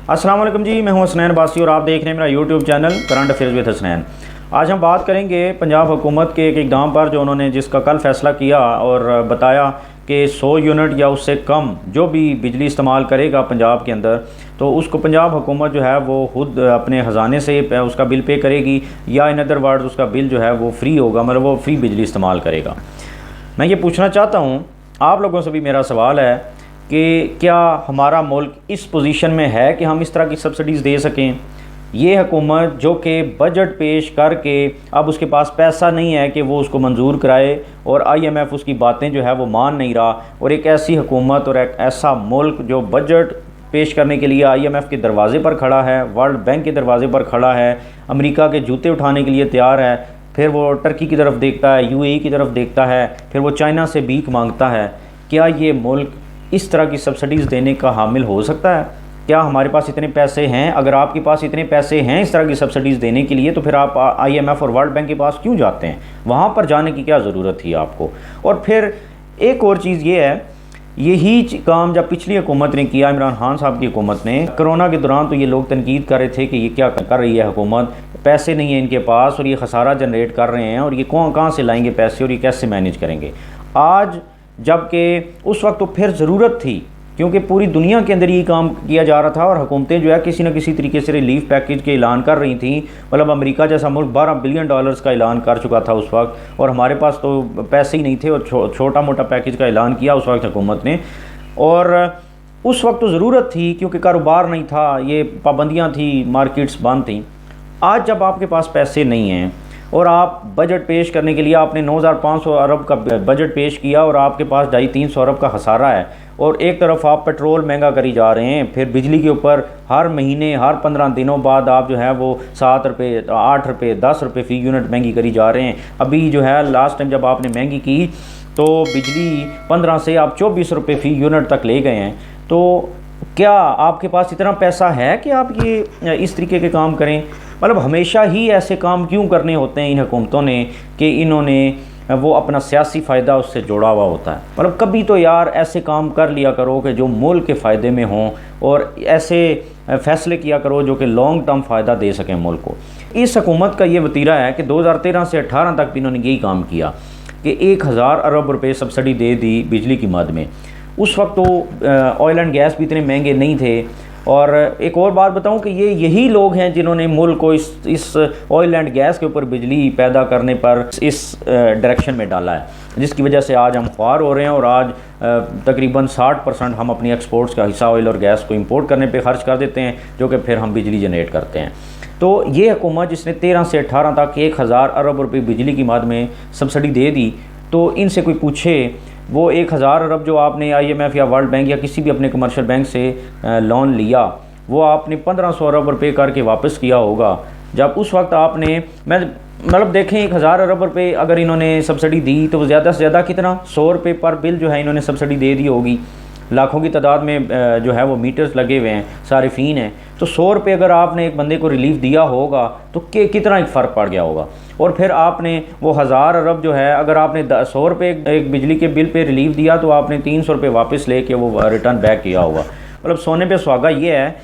अस्सलाम वालेकुम जी, मैं हूं हसनैन बासी और आप देख रहे हैं मेरा YouTube channel current affairs with Hasnain. आज हम बात करेंगे पंजाब हुकूमत के एक इक़दाम पर जो उन्होंने जिसका कल फ़ैसला किया और बताया कि 100 यूनिट या उससे कम जो भी बिजली इस्तेमाल करेगा पंजाब के अंदर, तो उसको पंजाब हुकूमत जो है वो खुद अपने ख़जाने से उसका बिल पे करेगी, या इन अदर वर्ड्स उसका बिल जो है वो फ्री होगा, मतलब वो फ्री बिजली इस्तेमाल करेगा। मैं ये पूछना चाहता हूँ आप लोगों से भी, मेरा सवाल है कि क्या हमारा मुल्क इस पोजीशन में है कि हम इस तरह की सब्सिडीज़ दे सकें। ये हुकूमत जो कि बजट पेश करके अब उसके पास पैसा नहीं है कि वो उसको मंजूर कराए, और IMF उसकी बातें जो है वो मान नहीं रहा, और एक ऐसी हुकूमत और एक ऐसा मुल्क जो बजट पेश करने के लिए IMF के दरवाज़े पर खड़ा है, वर्ल्ड बैंक के दरवाज़े पर खड़ा है, अमेरिका के जूते उठाने के लिए तैयार है, फिर वो टर्की की तरफ देखता है, UAE की तरफ देखता है, फिर वो चाइना से भीख मांगता है। क्या ये मुल्क इस तरह की सब्सिडीज़ देने का हामिल हो सकता है? क्या हमारे पास इतने पैसे हैं? अगर आपके पास इतने पैसे हैं इस तरह की सब्सिडीज़ देने के लिए, तो फिर आप IMF और वर्ल्ड बैंक के पास क्यों जाते हैं? वहाँ पर जाने की क्या ज़रूरत थी आपको? और फिर एक और चीज़ ये है, यही काम जब पिछली हुकूमत ने किया, इमरान खान साहब की हुकूमत ने, कोरोना के दौरान, तो ये लोग तनकीद कर रहे थे कि ये क्या कर रही है हुकूमत, पैसे नहीं है इनके पास और ये खसारा जनरेट कर रहे हैं, और ये कहाँ से लाएंगे पैसे और ये कैसे मैनेज करेंगे। आज जबकि उस वक्त तो फिर ज़रूरत थी, क्योंकि पूरी दुनिया के अंदर ये काम किया जा रहा था और हुकूमतें जो है किसी न किसी तरीके से रिलीफ पैकेज के ऐलान कर रही थी। मतलब अमेरिका जैसा मुल्क $12 बिलियन का ऐलान कर चुका था उस वक्त, और हमारे पास तो पैसे ही नहीं थे, और छोटा मोटा पैकेज का ऐलान किया उस वक्त हुकूमत ने। और उस वक्त तो ज़रूरत थी क्योंकि कारोबार नहीं था, ये पाबंदियाँ थी, मार्केट्स बंद थी। आज जब आपके पास पैसे नहीं हैं और आप बजट पेश करने के लिए आपने 9,500 अरब का बजट पेश किया और आपके पास 250-300 अरब का खसारा है, और एक तरफ आप पेट्रोल महंगा करी जा रहे हैं, फिर बिजली के ऊपर हर महीने हर 15 दिनों बाद आप जो है वो 7 रुपये, 8 रुपये, 10 रुपये फ़ी यूनिट महंगी करी जा रहे हैं। अभी जो है लास्ट टाइम जब आपने महंगी की तो बिजली 15 से आप 24 रुपये फ़ी यूनिट तक ले गए हैं। तो क्या आपके पास इतना पैसा है कि आप ये इस तरीके के काम करें? मतलब हमेशा ही ऐसे काम क्यों करने होते हैं इन हुकूमतों ने कि इन्होंने वो अपना सियासी फ़ायदा उससे जोड़ा हुआ होता है। मतलब कभी तो यार ऐसे काम कर लिया करो कि जो मुल्क के फ़ायदे में हों, और ऐसे फ़ैसले किया करो जो कि लॉन्ग टर्म फ़ायदा दे सकें मुल्क को। इस हुकूमत का ये वतीरा है कि 2013 से 18 तक भी इन्होंने यही काम किया कि 1000 अरब रुपये सब्सिडी दे दी बिजली की मद में। उस वक्त तो ऑयल एंड गैस भी इतने महंगे नहीं थे। और एक और बात बताऊं कि यही लोग हैं जिन्होंने मुल्क को इस ऑयल एंड गैस के ऊपर बिजली पैदा करने पर इस डायरेक्शन में डाला है, जिसकी वजह से आज हम ख्वार हो रहे हैं, और आज तकरीबन 60% हम अपनी एक्सपोर्ट्स का हिस्सा ऑयल और गैस को इंपोर्ट करने पे खर्च कर देते हैं, जो कि फिर हम बिजली जनरेट करते हैं। तो ये हुकूमत जिसने 13 से 18 तक 1000 अरब रुपये बिजली की मद में सब्सिडी दे दी, तो इनसे कोई पूछे वो 1000 अरब जो आपने IMF या वर्ल्ड बैंक या किसी भी अपने कमर्शियल बैंक से लोन लिया, वो आपने 1500 अरब रुपये करके वापस किया होगा। जब उस वक्त आपने मतलब देखें 1000 अरब रुपये अगर इन्होंने सब्सिडी दी तो ज़्यादा से ज़्यादा कितना 100 रुपये पर बिल जो है इन्होंने सब्सिडी दे दी होगी। लाखों की तादाद में जो है वो मीटर्स लगे हुए हैं, सारिफीन हैं, तो 100 रुपये अगर आपने एक बंदे को रिलीफ दिया होगा तो कितना एक फ़र्क पड़ गया होगा। और फिर आपने वो 1000 अरब जो है, अगर आपने 100 रुपये एक बिजली के बिल पे रिलीफ दिया तो आपने 300 रुपये वापस लेके वो रिटर्न बैक किया होगा। मतलब सोने पे सुहागा ये है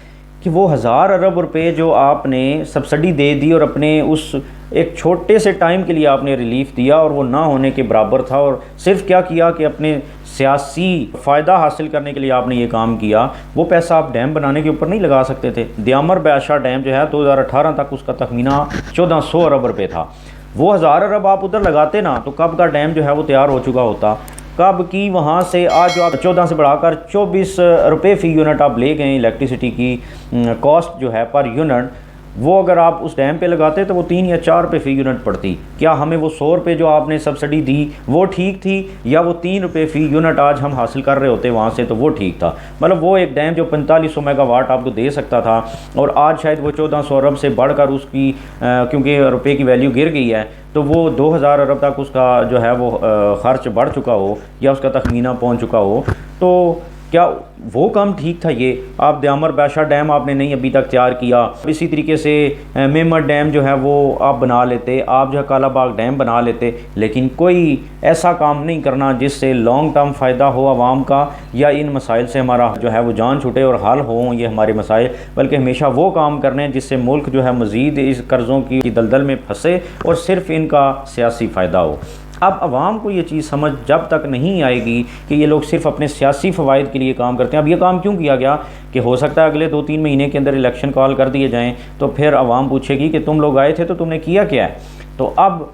कि वो 1000 अरब रुपये जो आपने सब्सिडी दे दी और अपने उस एक छोटे से टाइम के लिए आपने रिलीफ दिया, और वो ना होने के बराबर था, और सिर्फ क्या किया कि अपने सियासी फ़ायदा हासिल करने के लिए आपने ये काम किया। वो पैसा आप डैम बनाने के ऊपर नहीं लगा सकते थे। दयामर ब्याशा डैम जो है 2018 तक उसका तखमीना 1400 अरब रुपये था। वो 1000 अरब आप उधर लगाते ना, तो कब का डैम जो है वो तैयार हो चुका होता। कब की वहाँ से आज जो आप 14 से बढ़ाकर 24 रुपये फ़ी यूनिट आप ले गए इलेक्ट्रिसिटी की कॉस्ट जो है पर यूनिट, वो अगर आप उस डैम पे लगाते तो वो 3 या 4 रुपये फ़ी यूनिट पड़ती। क्या हमें वो 100 रुपये जो आपने सब्सिडी दी वो ठीक थी, या वो 3 रुपये फ़ी यूनिट आज हम हासिल कर रहे होते वहाँ से तो वो ठीक था? मतलब वो एक डैम जो 4500 मेगावाट आपको दे सकता था, और आज शायद वो 1400 अरब से बढ़कर उसकी क्योंकि रुपये की वैल्यू गिर गई है, तो वो 2000 अरब तक उसका जो है वो ख़र्च बढ़ चुका हो या उसका तखमीना पहुँच चुका हो। तो क्या वो काम ठीक था? ये आप दयामर बादशाह डैम आपने नहीं अभी तक तैयार किया, इसी तरीके से मेमत डैम जो है वो आप बना लेते, आप जो है कालाबाग डैम बना लेते, लेकिन कोई ऐसा काम नहीं करना जिससे लॉन्ग टर्म फ़ायदा हो आवाम का, या इन मसाइल से हमारा जो है वो जान छूटे और हल हो ये हमारे मसाइल, बल्कि हमेशा वो काम करने जिससे मुल्क जो है मज़ीद इस कर्ज़ों की दलदल में फंसे और सिर्फ इनका सियासी फ़ायदा हो। अब आवाम को ये चीज़ समझ जब तक नहीं आएगी कि ये लोग सिर्फ अपने सियासी फ़वाइद के लिए काम करते हैं। अब ये काम क्यों किया गया कि हो सकता है अगले 2-3 महीने के अंदर इलेक्शन कॉल कर दिए जाएं, तो फिर आवाम पूछेगी कि तुम लोग आए थे तो तुमने किया क्या है। तो अब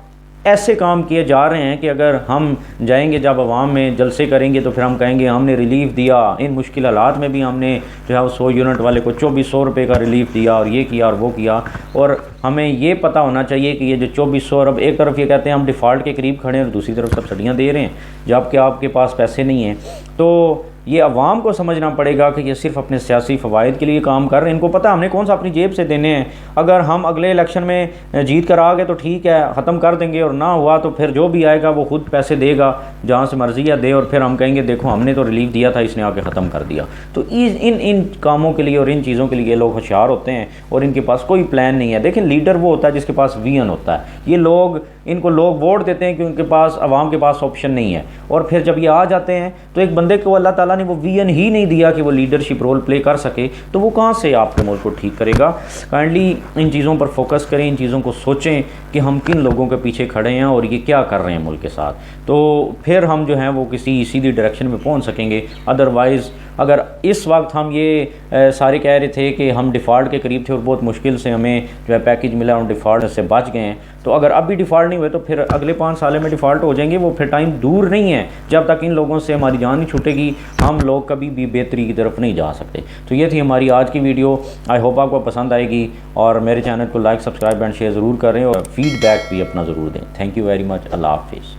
ऐसे काम किए जा रहे हैं कि अगर हम जाएंगे जब आवाम में जलसे करेंगे तो फिर हम कहेंगे हमने रिलीफ दिया, इन मुश्किल हालात में भी हमने जो है वो 100 यूनिट वाले को 2400 रुपये का रिलीफ दिया और ये किया और वो किया। और हमें ये पता होना चाहिए कि ये जो 2400, अब एक तरफ ये कहते हैं हम डिफ़ॉल्ट के करीब खड़े हैं और दूसरी तरफ सब्सिडियाँ दे रहे हैं जबकि आपके पास पैसे नहीं हैं। तो ये अवाम को समझना पड़ेगा कि ये सिर्फ अपने सियासी फ़वाइद के लिए काम कर रहे हैं। इनको पता हमने कौन सा अपनी जेब से देने हैं। अगर हम अगले इलेक्शन में जीत कर आ गए तो ठीक है, ख़त्म कर देंगे, और ना हुआ तो फिर जो भी आएगा वो खुद पैसे देगा जहाँ से मर्जी या दे, और फिर हम कहेंगे देखो हमने तो रिलीफ दिया था, इसने आके ख़त्म कर दिया। तो इन कामों के लिए और इन चीज़ों के लिए लोग होशियार होते हैं और इनके पास कोई प्लान नहीं है। देखें, लीडर वो होता है जिसके पास विजन होता है। ये लोग, इनको लोग वोट देते हैं क्योंकि उनके पास, आवाम के पास ऑप्शन नहीं है, और फिर जब ये आ जाते हैं तो एक बंदे को अल्लाह ताला ने वो विजन ही नहीं दिया कि वो लीडरशिप रोल प्ले कर सके, तो वो कहाँ से आपके मुल्क को ठीक करेगा। काइंडली इन चीज़ों पर फोकस करें, इन चीज़ों को सोचें कि हम किन लोगों के पीछे खड़े हैं और ये क्या कर रहे हैं मुल्क के साथ, तो फिर हम जो हैं वो किसी सीधी डायरेक्शन में पहुँच सकेंगे। अदरवाइज़ अगर इस वक्त हम ये सारे कह रहे थे कि हम डिफ़ॉल्ट के करीब थे और बहुत मुश्किल से हमें जो है पैकेज मिला, हम डिफ़ॉल्ट से बच गए हैं, तो अगर अब भी डिफ़ॉल्ट नहीं हुए तो फिर अगले 5 साल में डिफ़ॉल्ट हो जाएंगे। वो फिर टाइम दूर नहीं है जब तक इन लोगों से हमारी जान नहीं छूटेगी, हम लोग कभी भी बेहतरी की तरफ नहीं जा सकते। तो ये थी हमारी आज की वीडियो। आई होप आपको पसंद आएगी, और मेरे चैनल को लाइक, सब्सक्राइब एंड शेयर ज़रूर करें और फीडबैक भी अपना ज़रूर दें। Thank you very much. अल्लाह हाफिज़।